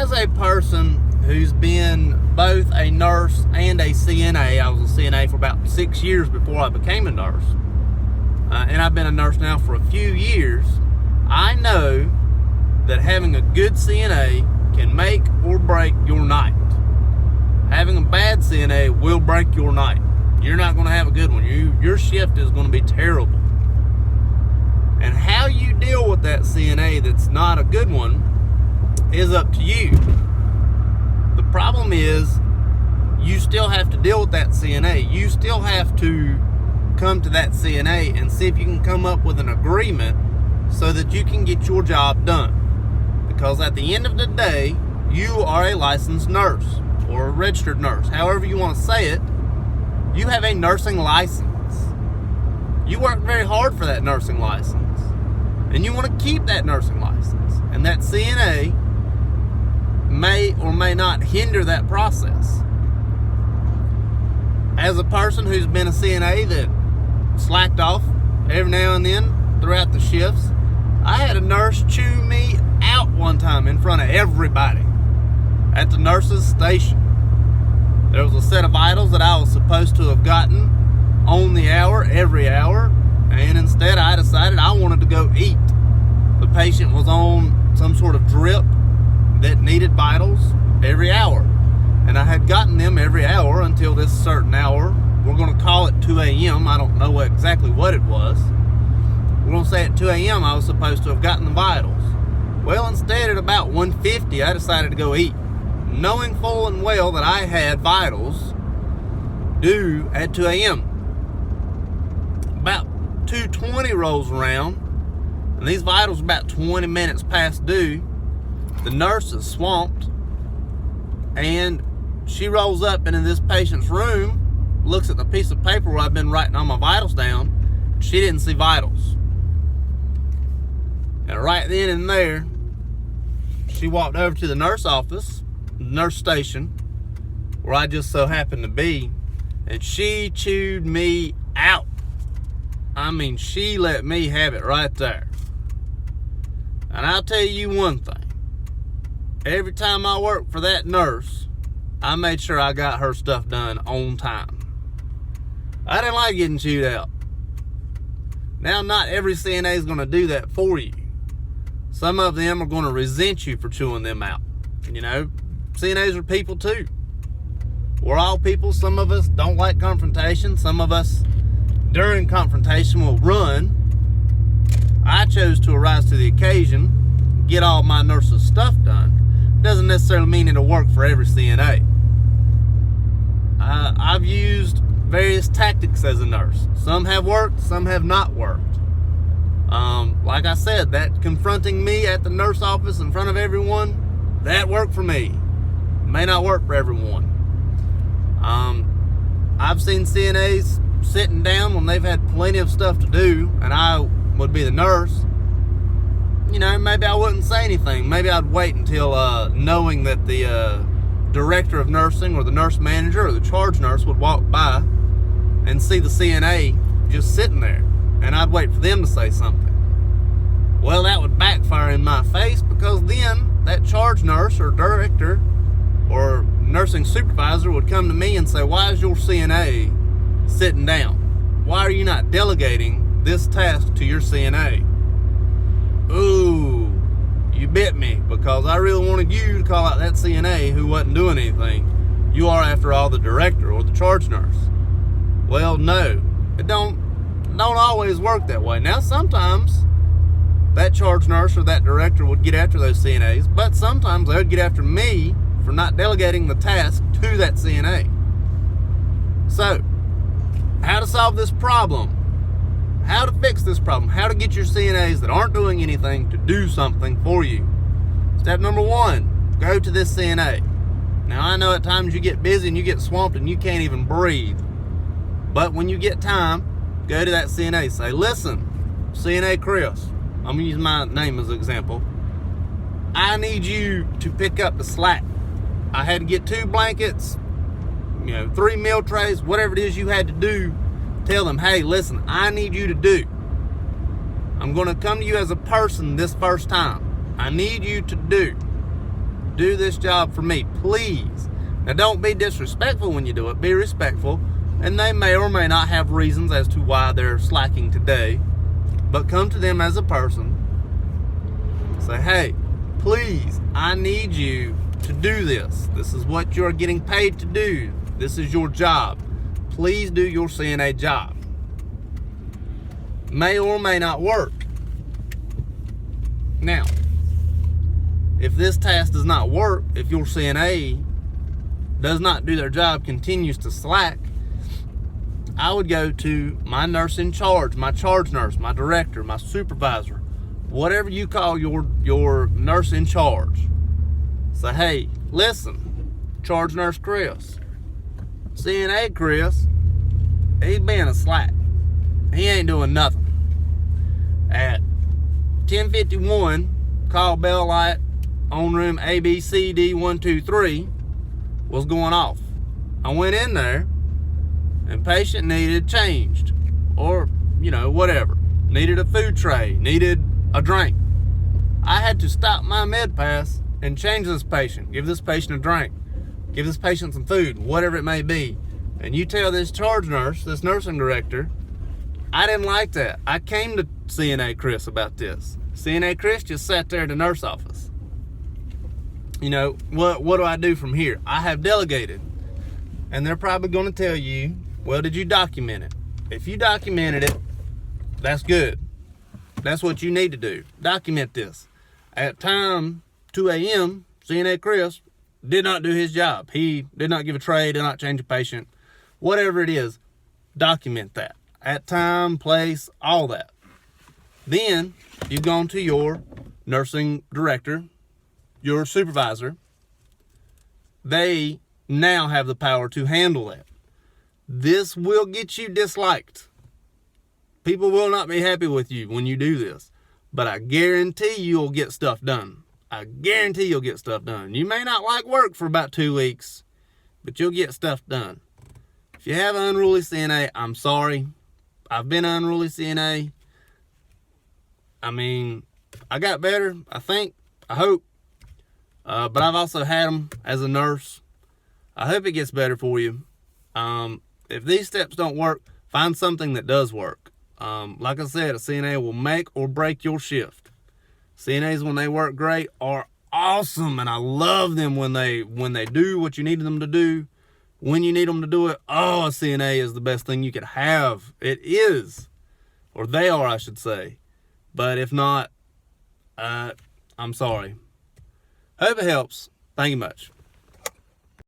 as a person who's been both a nurse and a CNA, I was a CNA for about 6 years before I became a nurse, and I've been a nurse now for a few years, I know that having a good CNA can make or break your night. Having a bad CNA will break your night. You're not going to have a good one. Your shift is going to be terrible. And how you deal with that CNA that's not a good one is up to you. The problem is you still have to deal with that CNA. You still have to come to that CNA and see if you can come up with an agreement so that you can get your job done. Because at the end of the day, you are a licensed nurse or a registered nurse, however you want to say it. You have a nursing license. You worked very hard for that nursing license, and you want to keep that nursing license. And that CNA may or may not hinder that process. As a person who's been a CNA that slacked off every now and then throughout the shifts, I had a nurse chew me out one time in front of everybody at the nurse's station. There was a set of vitals that I was supposed to have gotten on the hour, every hour, and instead I decided I wanted to go eat. The patient was on some sort of drip that needed vitals every hour, and I had gotten them every hour until this certain hour. We're going to call it 2 a.m. I don't know exactly what it was. We're going to say at 2 a.m. I was supposed to have gotten the vitals. Well, instead at about 1:50 I decided to go eat, knowing full and well that I had vitals due at 2 a.m. About 2:20 rolls around, and these vitals are about 20 minutes past due. The nurse is swamped, and she rolls up into this patient's room, looks at the piece of paper where I've been writing all my vitals down. She didn't see vitals. And right then and there, she walked over to the nurse office, nurse station, where I just so happened to be, and she chewed me out. I mean, she let me have it right there. And I'll tell you one thing. Every time I worked for that nurse, I made sure I got her stuff done on time. I didn't like getting chewed out. Now, not every CNA is going to do that for you. Some of them are going to resent you for chewing them out. You know, CNAs are people too. We're all people. Some of us don't like confrontation. Some of us, during confrontation, will run. I chose to arise to the occasion, get all my nurse's stuff done. Doesn't necessarily mean it'll work for every CNA. I've used various tactics as a nurse. Some have worked, some have not worked. Like I said, that confronting me at the nurse office in front of everyone, that worked for me. It may not work for everyone. I've seen CNAs sitting down when they've had plenty of stuff to do, and I would be the nurse. You know, maybe I wouldn't say anything. Maybe I'd wait until knowing that the director of nursing or the nurse manager or the charge nurse would walk by and see the CNA just sitting there, and I'd wait for them to say something. Well, that would backfire in my face, because then that charge nurse or director or nursing supervisor would come to me and say, "Why is your CNA sitting down? Why are you not delegating this task to your CNA?" Ooh, you bit me, because I really wanted you to call out that CNA who wasn't doing anything. You are, after all, the director or the charge nurse. Well, no, it don't always work that way. Now, sometimes that charge nurse or that director would get after those CNAs, but sometimes they would get after me for not delegating the task to that CNA. So, how to solve this problem? How to fix this problem? How to get your CNAs that aren't doing anything to do something for you? Step number 1, go to this CNA. Now, I know at times you get busy and you get swamped and you can't even breathe. But when you get time, go to that CNA. Say, "Listen, CNA Chris," I'm going to use my name as an example. "I need you to pick up the slack. I had to get 2 blankets, 3 meal trays, whatever it is you had to do. Tell them, hey, listen, I need you to do. I'm going to come to you as a person this first time. I need you to do. Do this job for me, please. Now, don't be disrespectful when you do it. Be respectful. And they may or may not have reasons as to why they're slacking today. But come to them as a person. Say, hey, please, I need you to do this. This is what you're getting paid to do. This is your job. Please do your CNA job. May or may not work. Now, if this task does not work, if your CNA does not do their job, continues to slack, I would go to my nurse in charge, my charge nurse, my director, my supervisor, whatever you call your nurse in charge. Say, hey, listen, charge nurse Chris, CNA Chris, he's being a slack. He ain't doing nothing. At 10:51, call bell light on room ABCD123 was going off. I went in there and patient needed changed, or whatever, needed a food tray, needed a drink. I had to stop my med pass and change this patient, give this patient a drink, give this patient some food, whatever it may be. And you tell this charge nurse, this nursing director, I didn't like that. I came to CNA Chris about this. CNA Chris just sat there at the nurse office. What do I do from here? I have delegated. And they're probably going to tell you, well, did you document it? If you documented it, that's good. That's what you need to do. Document this. At time 2 a.m., CNA Chris did not do his job. He did not give a tray, did not change a patient. Whatever it is, document that. At time, place, all that. Then you've gone to your nursing director, your supervisor. They now have the power to handle that. This will get you disliked. People will not be happy with you when you do this. But I guarantee you'll get stuff done. I guarantee you'll get stuff done. You may not like work for about 2 weeks, but you'll get stuff done. If you have an unruly CNA, I'm sorry. I've been an unruly CNA. I got better, I think. I hope. But I've also had them as a nurse. I hope it gets better for you. If these steps don't work, find something that does work. Like I said, a CNA will make or break your shift. CNAs, when they work great, are awesome, and I love them when they do what you need them to do. When you need them to do it, a CNA is the best thing you could have. It is. Or they are, I should say. But if not, I'm sorry. Hope it helps. Thank you much.